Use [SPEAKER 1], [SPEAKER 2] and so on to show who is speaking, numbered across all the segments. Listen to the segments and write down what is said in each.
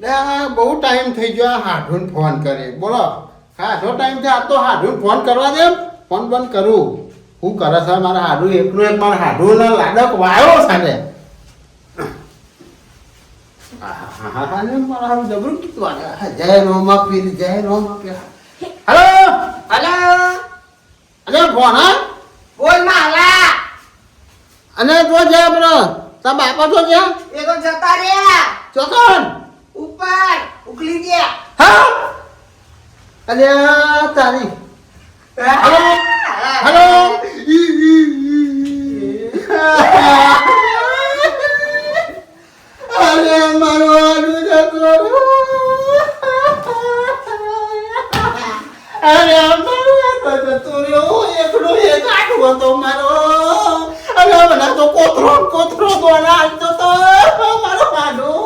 [SPEAKER 1] બહુ ટાઈમ થઈ ગયો હાડુન ફોન કરે બોલો હાડો ટાઈમ છે આ તો હાડુન ફોન કરવા દે ફોન બંધ કરું હું કરે છે મારા હાડુ એકલું એક મારા હાડુ ના લાડક વાયો સાને મારા હાડુ જબરું કીધું જય રોમા પીર જય રોમા પીર હેલો
[SPEAKER 2] હલો
[SPEAKER 1] અરે ફોન હા
[SPEAKER 2] બોલ માલા
[SPEAKER 1] અને જો છે આપણો તા બાપા તો છે
[SPEAKER 2] એ તો જતા રહ્યા
[SPEAKER 1] ચોકન
[SPEAKER 2] ઉપર ઉકલી ગયા
[SPEAKER 1] હા અરે તારી હેલો હેલો અરે મારો આડું જતો અરે મારો આડું જતો રહ્યો એકડો એક આડું હતો મારો અરે મને તો કોથરો દોડા આવતો તો મારો આડું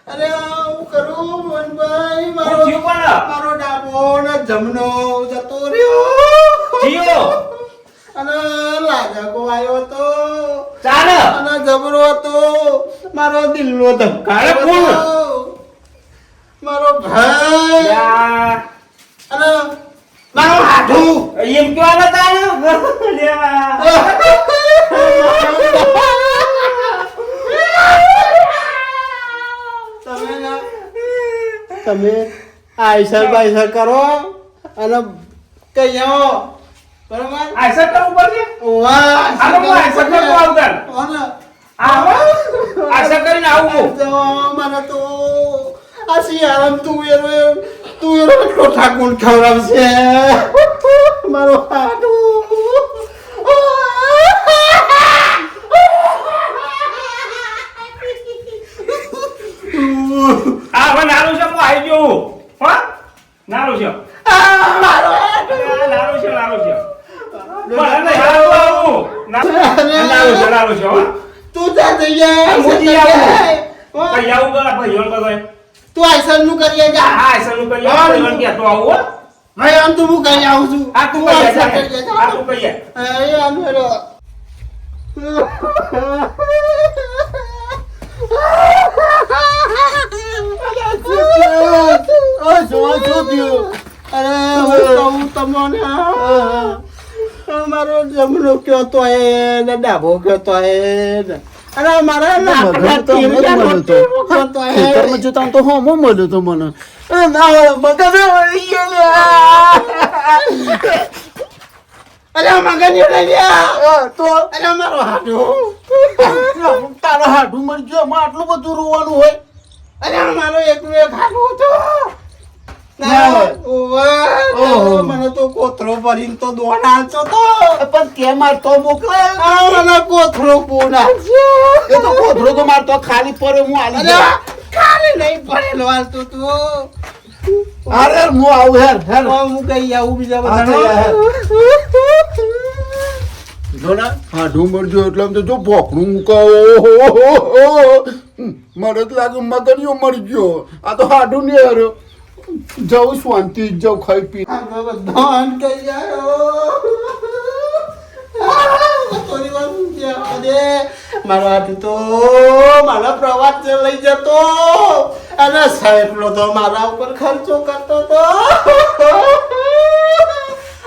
[SPEAKER 1] અરે હું કરું મોહનભાઈ મારો ડાબો ને જમનો જતો રહ્યો અને લાગકો આવ્યો તો અને જબરો હતો મારો દિલનો ધબકારો મારો ભાઈ અને મારો હાથુ
[SPEAKER 2] એમ કેવા
[SPEAKER 1] તમે આઈસર બાઈસર કરો અને કઈ આવો બરોબર
[SPEAKER 2] આઈસર કરવું પડશે
[SPEAKER 1] વાહ
[SPEAKER 2] આઈસર કરવું આવતા આઈસર કરીને આવું
[SPEAKER 1] મને તો આ શિયાળામાં તું એનો એટલો ઠાકુર ખવડાવશે મારો હાડું
[SPEAKER 2] હવે નાનું છે હું આવી ગયો હા નાનું છે
[SPEAKER 1] મારો
[SPEAKER 2] નાનું છે મને નહીં આવું નાનું છે
[SPEAKER 1] તું જા જઈ જાય
[SPEAKER 2] મોજી આવું ભાઈ આવું કરા ભાઈ યોન કરાય
[SPEAKER 1] તું આઈસર નું કરીએ જા
[SPEAKER 2] હા આઈસર નું કરીએ યોન કે તો આવું
[SPEAKER 1] ભાઈ આમ તો હું કઈ આવું છું
[SPEAKER 2] આ તું કહીએ આ તું કહીએ
[SPEAKER 1] એ આનો મારો જમનો કયો તો ને ડાબો કયો તો અને મારા
[SPEAKER 3] જોતા તો હોમો મળ્યો તો મને
[SPEAKER 1] અરે મગન તો અરે મારો હાડું
[SPEAKER 3] તારો હાડું મળી ગયો એમાં આટલું બધું રોવાનું હોય
[SPEAKER 1] અરે મારો એકલું એક હાડું હતો મને તો કોથરો ભરીને તો દોડાવતો તો
[SPEAKER 3] પણ કે મારતો મોકલે
[SPEAKER 1] મને કોથરો પોના
[SPEAKER 3] એ તો કોથરો તો મારતો ખાલી પડે હું આલી
[SPEAKER 1] અરે ખાલી નહીં પડેલો હાલતો તો
[SPEAKER 3] અરે હું આવું હેર
[SPEAKER 1] હું કઈ આવું બીજા બધા
[SPEAKER 3] જોના હાડું મરજો એટલે આમ તો જો ભોકડું મુકાવો મને તો લાગે મગનિયો મરી ગયો આ તો હાડું નહીં હાર્યો જાઉં શાંતિ જાઉં ખાઈ પી
[SPEAKER 1] ધન કઈ મારો હાથું તો મારા પ્રવાસ લઈ જતો અને સાહેબનો તો મારા ઉપર ખર્ચો કરતો તો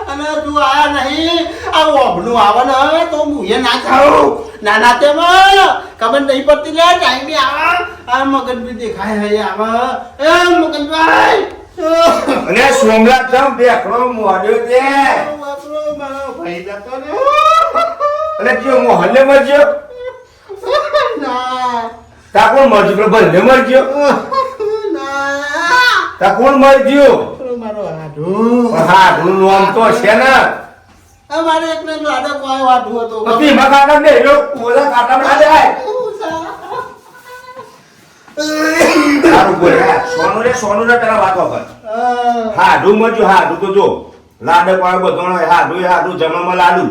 [SPEAKER 1] અને તું આયા નહીં આ ઓભનું આવે ને તો હું એ ના ખાઉં નાના તેમાં ખબર નહીં પડતી લે ટાઈમ બી આવે આ મગન બી દેખાય હે આવે એ મગનભાઈ
[SPEAKER 2] અને સોમનાથ જામ બેકડો મોડ્યો તે
[SPEAKER 1] બાપરો મારો ભાઈ જતો ને
[SPEAKER 2] અને જે મોહલ્લે મરજો
[SPEAKER 1] ના
[SPEAKER 2] તા કોણ મરજો કે ભલે મરજો
[SPEAKER 1] ના
[SPEAKER 2] તા કોણ મરજો
[SPEAKER 1] મારો હાડું
[SPEAKER 2] હા નું નામ તો છે ને
[SPEAKER 1] અમારે એકને લાડો કોઈ વાડું હતો
[SPEAKER 2] પછી મકાના ને લો ઓલા કાટા માં જાય સારું બોલ સોનું રે તારા વાતો કર હા ડુ મરજો હા ડુ તો જો લાડે પાડ બધોણો હા ડુ જમણમાં લાડુ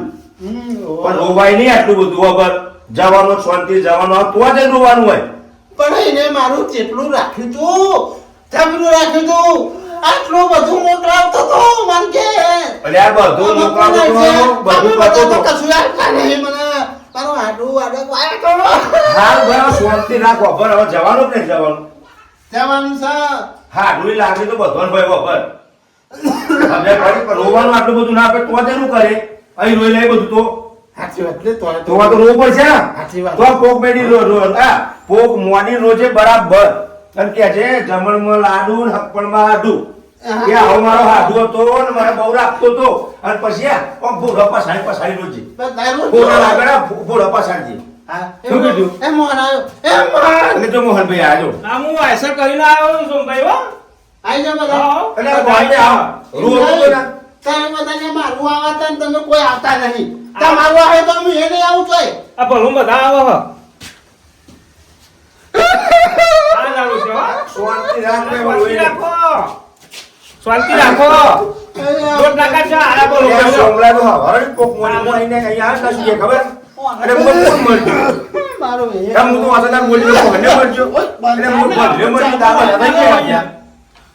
[SPEAKER 2] પણ રોવાય નહીં આટલું બધું વગર જવાનો શાંતિ જવાનો તો જ રોવાનું હોય
[SPEAKER 1] પણ એને મારું કેટલું રાખ્યું તું જબરું રાખ્યું તું આટલું બધું મોકલાવતો તો મન કે
[SPEAKER 2] અરે યાર બધું મોકલાવતો તો બધું કરતો તો
[SPEAKER 1] કશું રાખતા નહીં મને તારું હાડું વાડું વાયા તો
[SPEAKER 2] હાલ બરાબર શાંતિ રાખો પર હવે જવાનું કે નહીં જવાનું
[SPEAKER 1] જવાનું છે
[SPEAKER 2] હાડું લાગે તો બધો ભાઈ વપર હવે ફરી પર રોવાનું આટલું બધું ના આપે તો તેનું કરે અહીં રોઈ લે બધું તો
[SPEAKER 1] સાચી વાત લે તો
[SPEAKER 2] તો રોવું પડશે ને
[SPEAKER 1] સાચી વાત.
[SPEAKER 2] તો પોક બેડી પોક મોડી રોજે બરાબર અને કે છે જમણમાં લાડુ ને હપ્પણમાં હાડું કે આવો મારો હાડુ હતો ને મારે બહુ રાખતો હતો અને પછી આ ભૂરા પસાડી રોજે
[SPEAKER 1] બસ તારું
[SPEAKER 2] ભૂરા લાગે ને ભૂરા પસાડજી
[SPEAKER 1] હા
[SPEAKER 2] શું કીધું?
[SPEAKER 1] એ મોહન આવ્યો એ મોહન
[SPEAKER 2] અને જો મોહનભાઈ આજો
[SPEAKER 4] ના હું આયસર કરીને આવ્યો છું સોમભાઈ હો
[SPEAKER 1] આઈ જા બધા
[SPEAKER 2] એટલે મોહનભાઈ આવો રોતો તો ના
[SPEAKER 1] તમે બધાને મારવું આવતા ને તમે કોઈ આવતા નહીં તમારું આવે તો હું એ નહીં આવું તોય
[SPEAKER 4] આ ભલું બધા આવો હો આ લાડુ છે હો
[SPEAKER 2] શાંતિ રાખો
[SPEAKER 4] શાંતિ રાખો શાંતિ રાખો દોઢ લાખા છે આ બોલો
[SPEAKER 2] સોમલા તો હવારે પોક મોડી મોડીને અહીંયા આ કશું છે ખબર અરે હું કોણ મરજો
[SPEAKER 1] મારો એ
[SPEAKER 2] એમ હું તો વાસણા બોલી તો મને મરજો એટલે હું ભલે મરજો દાવા લગાઈ ગયા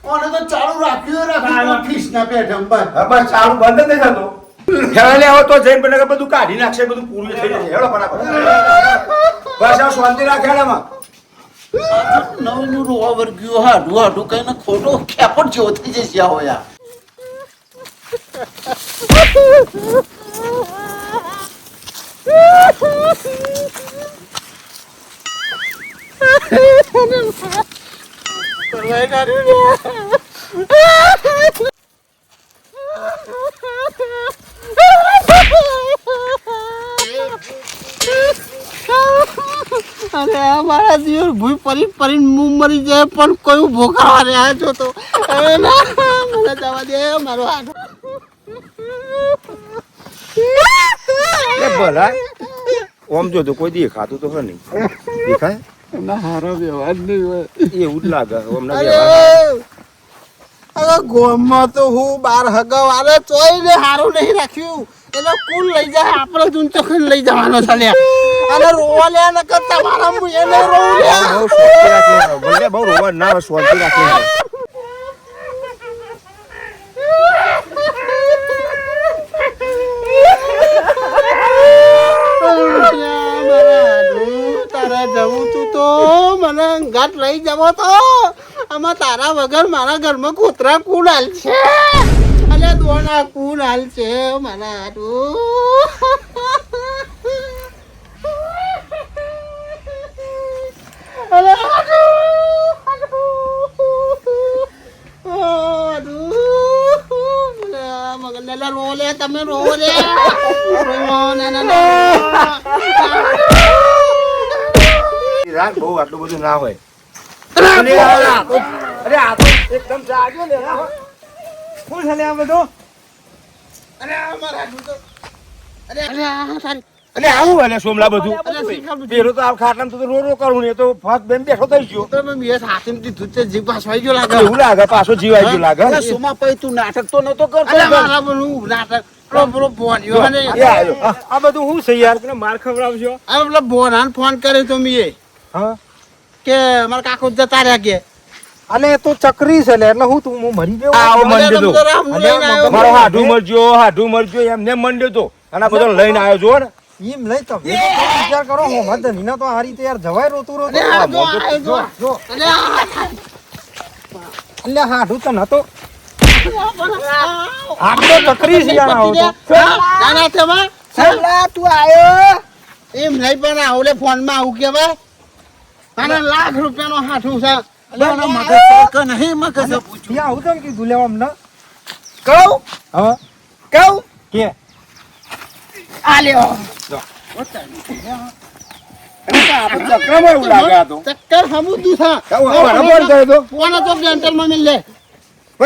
[SPEAKER 1] ઓને તો ચાલુ રાખ્યું ફીસ ના પેઠમ બસ
[SPEAKER 2] હા બસ ચાલુ બંધ જ નહીં થતો હેલે આવો તો જઈને પણ બધું કાઢી નાખશે બધું પૂરું થઈ જશે હેડો ફટાફટ બસ આ શાંતિ રાખે હેડામાં
[SPEAKER 1] નવનું રોવા વર્ગ્યું હાડું હાડું કઈને ખોટો ખેપટ જેવો થઈ જશે આ હોયા અરે મારા દિવસ ભૂઈ પરી મું મરી જાય પણ કોઈ ભોગાવા રહ્યા છો તો અરે ના મને જવા દે મારો હાથ
[SPEAKER 2] એ ભલા ઓમ જો તો કોઈ દેખાતું તો નહીં દેખાય
[SPEAKER 3] ના હારો વ્યવહાર નહીં હોય
[SPEAKER 2] એવું જ લાગે ઓમ ના
[SPEAKER 1] અરે અરે ગોમમાં તો હું બાર હગાવ આલે તોય ને હારું નહીં રાખ્યું એટલે કુલ લઈ જાય આપણે તું ચોખન લઈ જવાનો છે લે અને રોવા લે ન કરતા મારા હું એને રોવું લે
[SPEAKER 2] બહુ શાંતિ રાખે ભલે બહુ રોવા ના શાંતિ રાખે
[SPEAKER 1] તારે જવું તું તો મને ઘાટ લઈ જવો તો આમાં તારા વગર મારા ઘરમાં કૂતરા કુલ હાલ છે અલે દોણા કુલ હાલ છે મારા હાડું અલે મગન રો લે તમે રો લે
[SPEAKER 2] રાત બહુ આટલું બધું ના હોય અરે આ તો એકદમ જાગ્યો ને
[SPEAKER 4] શું છે લે આ બધું
[SPEAKER 1] અરે મારા હાડું તો અરે અરે સારી
[SPEAKER 2] અને આવું એટલે સોમલા બધું
[SPEAKER 1] અરે શીખા
[SPEAKER 2] પેલો તો આ ખાટલામાં તો રો કરું ને તો ફાસ બેન બેઠો થઈ ગયો
[SPEAKER 1] તો મેં મેં હાથીમ દીધું તે જીભ પાછવાઈ ગયો લાગે
[SPEAKER 2] એવું લાગે પાછો જીવાઈ ગયો લાગે
[SPEAKER 3] અરે સુમા પઈ તું નાટક તો નતો કરતો
[SPEAKER 1] અરે મારા બોલું નાટક પેલો ભોણિયો અને
[SPEAKER 2] એ આયો
[SPEAKER 4] આ બધું શું છે યાર તને માર ખવડાવશો
[SPEAKER 1] આ પેલો ભોણાને ફોન કર્યો તો મેં
[SPEAKER 4] હા
[SPEAKER 1] કે મારા કાકો જતા રહ્યા કે
[SPEAKER 4] અને તો ચકરી છે લે એટલે હું તું મરી ગયો
[SPEAKER 2] આવો મંડ્યો તો
[SPEAKER 1] રામનું લઈને આવ્યો.
[SPEAKER 2] મારો હાડું મરજો એમને મંડ્યો તો અને આ બધો લઈને આવ્યો છો ને
[SPEAKER 4] એમ લઈ તમે વિચાર કરો હું મત નીના તો આ રીતે યાર જવાય રોતું
[SPEAKER 1] અરે
[SPEAKER 4] રોતું
[SPEAKER 1] આ જો, આ જો.
[SPEAKER 4] જો
[SPEAKER 1] અરે આ
[SPEAKER 4] એટલે હાડું તો નતો
[SPEAKER 1] આ
[SPEAKER 4] તો ચકરી છે યાર આવો તો
[SPEAKER 1] ના ના તેમાં
[SPEAKER 4] છેલ્લા તું આયો
[SPEAKER 1] એમ નહીં પણ આવલે ફોનમાં આવું કેવાય અને લાખ રૂપિયાનો હાથું છે
[SPEAKER 3] અલ્યા મગજ તો નહીં મગજ પૂછું
[SPEAKER 4] ત્યાં આવું તો કીધું લેવા અમને
[SPEAKER 1] કહું
[SPEAKER 4] હા
[SPEAKER 1] કહું
[SPEAKER 4] કે
[SPEAKER 1] આ લ્યો
[SPEAKER 2] ચક્રમાં એવું લાગે આ તો
[SPEAKER 1] ચક્કર હમુદું છે ફોન તો ડેન્ટલમાં મિલ લે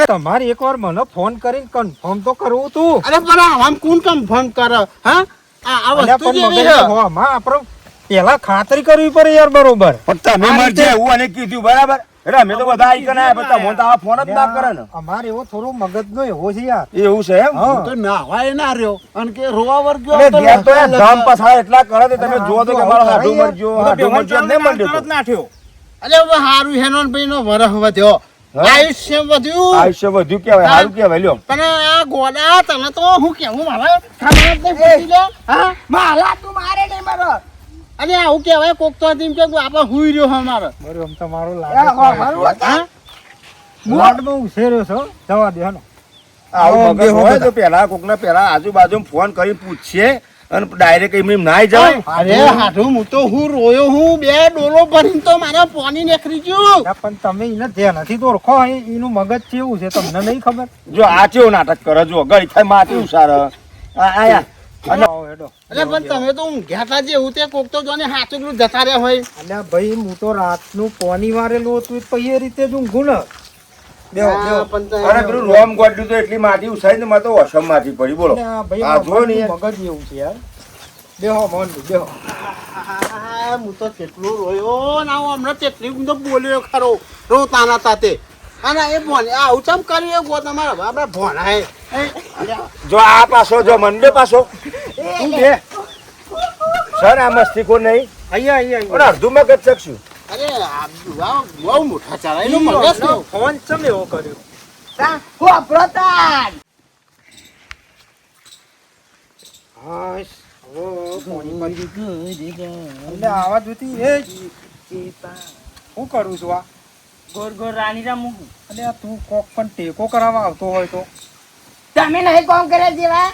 [SPEAKER 4] તમારે એકવાર મને ફોન કરીને કન્ફર્મ તો કરવું તું
[SPEAKER 1] અરે પણ આમ કોણ કન્ફર્મ કરે હા આ
[SPEAKER 4] અલ્યા
[SPEAKER 1] વસ્તુ
[SPEAKER 4] પણ
[SPEAKER 1] જેવી
[SPEAKER 4] મગજને
[SPEAKER 1] છે
[SPEAKER 4] હોવામાં આપણે પેલા ખાતરી કરવી પડે યાર બરોબર
[SPEAKER 2] પણ તમે મરજે એવું અને કીધું બરાબર એટલે અમે તો બધા આઈ કને આયા પણ તમને તો આ ફોન જ ના કરે ને
[SPEAKER 4] અમારે એવો થોડો મગજનો એવો છે યાર
[SPEAKER 2] એવું છે એમ
[SPEAKER 4] હા.
[SPEAKER 3] તો નાવાય ના રહ્યો અને કે રોવા વર્ગ્યો
[SPEAKER 2] એટલે
[SPEAKER 3] તો
[SPEAKER 2] ઘેર તો
[SPEAKER 3] નાખવા
[SPEAKER 2] ધામ
[SPEAKER 3] લાગ્યા.
[SPEAKER 2] પછાડ એટલા કરે તો તમે
[SPEAKER 4] અરે
[SPEAKER 2] જુઓ તો કે
[SPEAKER 4] આમ
[SPEAKER 2] મારો
[SPEAKER 4] તો
[SPEAKER 2] હાડું
[SPEAKER 4] યાર.
[SPEAKER 2] મરજો હાડું મરજો એમને મંડ્યો તો.
[SPEAKER 4] નાઠ્યો
[SPEAKER 1] અરે હવે હારું હેનો ભાઈ નો વરહ વધ્યો
[SPEAKER 2] હા?
[SPEAKER 1] આયુષ્ય વધ્યું
[SPEAKER 2] આયુષ્ય વધ્યું કહેવાય, સારું કહેવાય લ્યો.
[SPEAKER 1] પણ આ ગોડા તને તો હું કેવું મારે ખબર જ નહીં પડતી લે. હા
[SPEAKER 5] માલા તું મારે નહીં મારો
[SPEAKER 1] અને આવું કહેવાય કોક તો તેમ કે આપણે હુઈ રહ્યો હા મારે
[SPEAKER 4] બરોબર આમ તમારો
[SPEAKER 5] મારું
[SPEAKER 1] હા
[SPEAKER 4] લાડમાં ઉછેર્યો છો જવા દે હનો
[SPEAKER 2] આવું મગજ હોય તો પેલા કોકને પેલા આજુબાજુ ફોન કરી પૂછીએ અને ડાયરેક્ટ એમ નાઈ જવાય.
[SPEAKER 1] અરે હાઠું હું તો હું રોયો હું બે ડોલો ભરીને તો મારે પાણી નીકળી ગયું
[SPEAKER 4] પણ તમે એને ધ્યાનથી તો ઓળખો એનું મગજ કેવું છે તમને નહીં ખબર
[SPEAKER 2] જો આ કેવું નાટક કરે જો ગળી થાય માટી ઉસાર આયા અને
[SPEAKER 4] હેડો
[SPEAKER 1] અરે પણ તમે તો ઊંઘ્યા હતા જેવું તે કોક તો જોને હાચુકલું જતા રહ્યા હોય
[SPEAKER 4] અલ્યા ભાઈ હું તો રાતનું પોની વારેલું હતું પછી એ રીતે જ ઊંઘું ને બેહો બેહો
[SPEAKER 1] પણ તો
[SPEAKER 2] અરે પેલું રોમ ગોડ્યું તો એટલી માટી ઉસાઈ ને મારે તો વસમ માટી પડી બોલો.
[SPEAKER 4] અલ્યા ભાઈ
[SPEAKER 2] આ જો ને
[SPEAKER 4] મગજ એવું છે યાર બેહો મોહન બેહો
[SPEAKER 1] આ હું તો કેટલું રોયો ને આવું હમણાં કેટલી હું તો બોલ્યો ખરો રોતાના તાતે અને એ ભોને આવું ચમ કર્યું ગો તમારા બાપા ભોણાએ
[SPEAKER 2] જો આ પાછો જો મંડે પાછો
[SPEAKER 1] તું બે
[SPEAKER 2] સર આ મસ્તી કો નહીં
[SPEAKER 4] અહીંયા
[SPEAKER 2] અને અડધું મગજ શકશું.
[SPEAKER 1] અરે આ બહુ મોટા ચાલા એનું મગજ કેવું?
[SPEAKER 4] ફોન ચમ એવો કર્યો
[SPEAKER 5] વાપરો તાન
[SPEAKER 4] હાશ પોણી મળી એટલે આવા જોતી એ શું કરું છું આ
[SPEAKER 5] ગોર ગોર રાણી રા મૂકું
[SPEAKER 4] એટલે આ તું કોક પણ ટેકો કરાવવા આવતો હોય તો
[SPEAKER 5] તમે નહીં કોમ કરે જેવા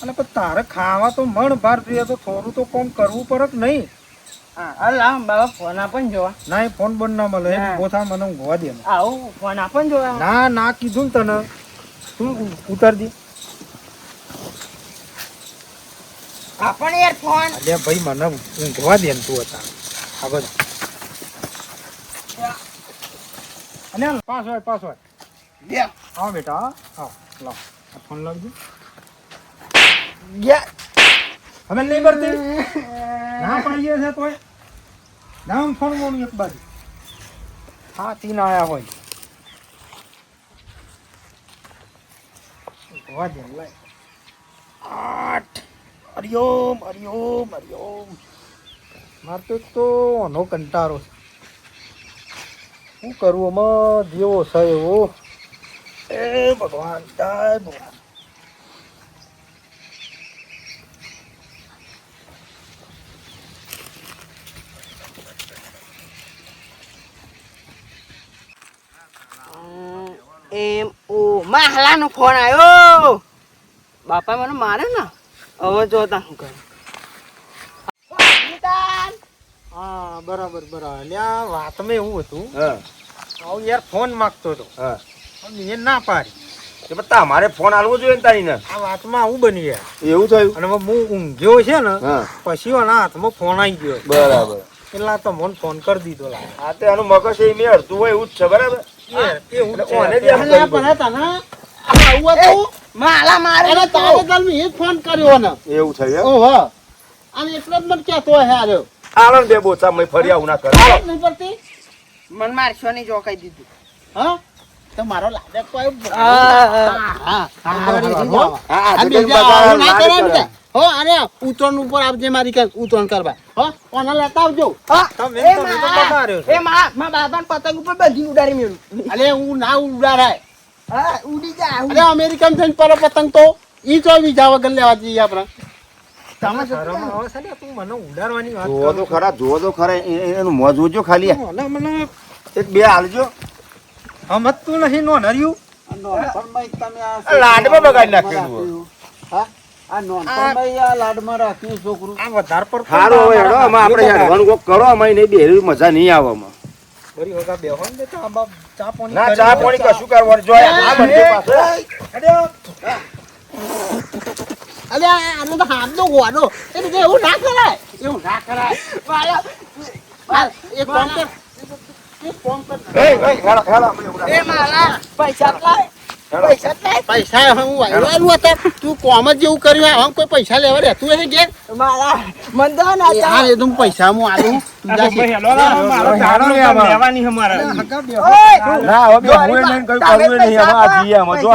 [SPEAKER 4] અને પણ તારે ખાવા તો મણ ભાર જોઈએ તો થોડું તો કોમ કરવું પડે કે નહીં
[SPEAKER 5] હા અલા બાબા ફોન આપણ જોવા
[SPEAKER 4] ના એ ફોન બંધ ના મળે
[SPEAKER 5] હા.
[SPEAKER 4] ઉભો થા મને ઊંઘવા દે ને.
[SPEAKER 5] આવું ફોન આપણ જોવા
[SPEAKER 4] ના ના કીધું ને તને તું ઉતાર દે
[SPEAKER 5] આપણ યાર ફોન
[SPEAKER 4] અલ્યા ભાઈ મને ઊંઘવા દે ને તું હતા આ બધા અને હાલ, પાસ હોય
[SPEAKER 5] બે
[SPEAKER 4] આવો બેટા આવો લાવ આ ફોન લાવજો
[SPEAKER 5] ગયા
[SPEAKER 4] હવે નહીં ભરતી ના પાડીએ છે તોય ના ફોન મોનું એક બાજુ હા તીન આયા હોય ઊંઘવા દે ને, લાય. આઠ હરિઓમ મારે તો એક તો નો કંટારો છે શું કરવું આમાં જેવો છે એવો એ ભગવાન જય ભગવાન
[SPEAKER 5] એમ ઓ માહલાનો ફોન આવ્યો બાપા મને મારે ને હવે જોતા હું કરું
[SPEAKER 4] હા બરાબર એટલે આ વાતમાં એવું હતું
[SPEAKER 2] હા
[SPEAKER 4] આવું યાર ફોન માંગતો હતો
[SPEAKER 2] હા
[SPEAKER 4] પણ એ ના પાડી
[SPEAKER 2] તે પણ તમારે ફોન આલવો જોઈએ ને તારીને.
[SPEAKER 4] આ વાતમાં આવું બની ગયા
[SPEAKER 2] એવું થયું
[SPEAKER 4] અને હવે હું ઊંઘ્યો છે ને
[SPEAKER 2] હા
[SPEAKER 4] પછી આના હાથમાં ફોન આવી ગયો
[SPEAKER 2] બરાબર.
[SPEAKER 4] એટલે તો મને ફોન કરી દીધો લાગે
[SPEAKER 2] આ તે આનું મગજ એ મેં અડધું હોય એવું જ છે બરાબર.
[SPEAKER 4] એવું જ
[SPEAKER 2] એટલે
[SPEAKER 4] છે.
[SPEAKER 2] ઓને બી આમ
[SPEAKER 1] અલ્યા
[SPEAKER 2] કરવું
[SPEAKER 1] પણ તને આવું હતું
[SPEAKER 5] માલા મારે
[SPEAKER 1] અને તારે તાર મેં જ ફોન કર્યો ને
[SPEAKER 2] પડે. એવું થયું એમ?
[SPEAKER 1] ઓહો અને એટલે જ મને કહેતો હે આર્યો
[SPEAKER 2] આલો ને બે બોચા મેં ફરી આવું ના કરે.
[SPEAKER 1] આવું જ નહીં પડતી
[SPEAKER 5] મન મારશો નહીં જો કહી દીધું
[SPEAKER 1] હા તો મારો લાડક કોઈ
[SPEAKER 5] હા
[SPEAKER 2] હા,
[SPEAKER 1] આ
[SPEAKER 2] આજે
[SPEAKER 1] બીજા
[SPEAKER 2] બધા
[SPEAKER 1] આવું ના
[SPEAKER 2] લાડ
[SPEAKER 1] કરે
[SPEAKER 2] કરે.
[SPEAKER 1] ને. હો અરે ઉતરણ ઉપર આપજે મારી કાંઈ ઉતરણ કરવા હો કોને લેતા આવજો
[SPEAKER 4] તમે
[SPEAKER 5] એ
[SPEAKER 4] તો બગાડ્યો છે.
[SPEAKER 5] માં બાબા પતંગ ઉપર બધી ઉડાડી મેળું
[SPEAKER 1] અરે હું ના ઉડાડાય
[SPEAKER 5] હા ઉડી જા
[SPEAKER 1] અરે અમેરિકન થઈને પર પતંગ તો ઈ તો વિઝા વગર લેવા જઈએ આપણે તમે
[SPEAKER 4] શરમ આવે છે ને તું મને ઉડાડવાની વાત
[SPEAKER 2] જુઓ તો
[SPEAKER 4] કરું
[SPEAKER 2] ખરા જુઓ તો ખરા એનું મોં જોજો ખાલી.
[SPEAKER 4] છું. મને
[SPEAKER 2] એક બે હાલજો.
[SPEAKER 4] સમજતું નહીં નો નર્યું
[SPEAKER 2] લાડમાં બગાડી નાખેલું.
[SPEAKER 1] છોકરું
[SPEAKER 4] આ વધારે પર
[SPEAKER 2] સારું હવે હેડો આમાં આપણે હેડવાનું કોક કરો આમાં નહીં બેહરી મજા નહીં આવે આમાં.
[SPEAKER 4] બરી વગા બેહો ને ચા બાપ ચા પાણી
[SPEAKER 2] ના
[SPEAKER 4] કરી
[SPEAKER 2] ચા
[SPEAKER 4] દો.
[SPEAKER 2] પાણી કશું કરવાનું જો આ બંને પાસે.
[SPEAKER 1] અરે આનો તો હાથ નો ગોડો એટલે એવું ના કરાય એક કામ કર
[SPEAKER 2] હેડો, હેડો, આપણે ઉડાડ.
[SPEAKER 5] એ માલા પૈસા લાય પૈસા લાય
[SPEAKER 1] પૈસા હું વાયવાનું હતા તું કોમ જ જેવું કર્યું હવે કોઈ પૈસા લેવા રહેતું હશે ઘેર
[SPEAKER 5] માલા મન દો ના
[SPEAKER 1] હા એ તો હું પૈસા હું આલું તું જા શીખ.
[SPEAKER 4] મારો
[SPEAKER 2] હેડો ને આમાં.
[SPEAKER 4] લેવાની અમારે હગા બેહો.
[SPEAKER 2] ના હવે બેહવું નહીં કઈ કરવું નહીં આમાં આ જઈએ આમાં જો.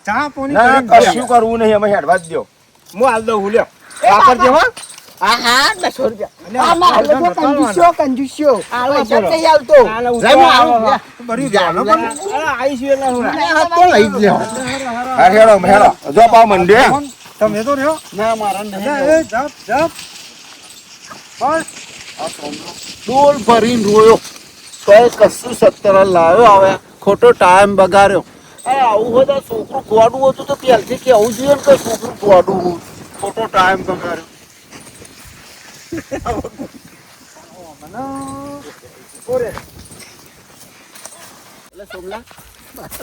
[SPEAKER 4] ચા પાણી
[SPEAKER 2] ના
[SPEAKER 4] કરીને
[SPEAKER 2] કશું કરવું નહીં અમે હેડવા જ દો.
[SPEAKER 4] હું હાલ દઉં હું લ્યો વાપરજે હો
[SPEAKER 5] હા હા 200 રૂપિયા
[SPEAKER 4] આ મારે તો કંજૂસ્યો કંજૂસ્યો પૈસા જ નહીં આવતો
[SPEAKER 2] હા હેડો હેડો જો પાવ મંડે
[SPEAKER 4] તમે તો રહ્યો
[SPEAKER 3] ના મારા નહીં
[SPEAKER 4] એ જપ જપ બસ
[SPEAKER 3] ડોલ ભરીને રોયો તોય કશું 17 લાવ્યો હવે ખોટો ટાઈમ બગાડ્યો અરે આવું હોય તો છોકરું ગોડું હતું તો પહેલથી કેવું જોઈએ ને કે છોકરું ગોડું હોય. ખોટો ટાઈમ બગાડ્યો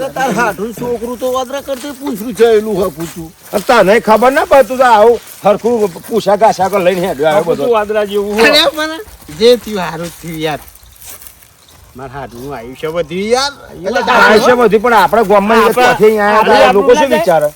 [SPEAKER 3] તાર હાથું છોકરું તો વાદરા કરતી પૂછ્યું જયેલું હા પૂછ્યું
[SPEAKER 2] તને ખબર ના પડતું તો આવું હરખું પૂછા ગાછા કર લઈને હેડ્યો આવ્યો બધો
[SPEAKER 1] અરે પણ જે થયું હારું થયું યાર મારા હાથનું આયુષ્ય વધ્યું યાર
[SPEAKER 2] આયુષ્ય બધી પણ આપણા ગામમાં લોકો શું વિચારે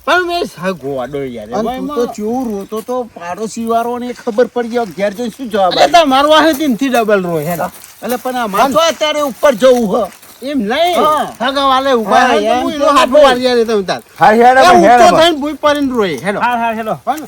[SPEAKER 1] પણ મેં ગોડો યાર
[SPEAKER 3] અને તું તો ચેવું રોતો તો પાડોશી વાળોને ખબર પડી ગયો ઘેર જઈને શું જવાબ
[SPEAKER 1] અરે તમારો વાહે થી ડબલ રો હેડો
[SPEAKER 3] એટલે પણ અમારે તો અત્યારે ઉપર જવું હ
[SPEAKER 1] એમ નહીં
[SPEAKER 3] હા.
[SPEAKER 1] હગા વાલે ઉભા
[SPEAKER 3] હા,
[SPEAKER 1] રહે
[SPEAKER 3] એમ
[SPEAKER 1] તો
[SPEAKER 3] તો
[SPEAKER 1] હાથો વાળી યાર તમે તાર
[SPEAKER 2] હા હેડો
[SPEAKER 1] એ ઊંચો
[SPEAKER 2] હેડો
[SPEAKER 1] થઈને ભૂઈ પડીને રોય હેડો
[SPEAKER 4] હા હા હેલો
[SPEAKER 1] પણ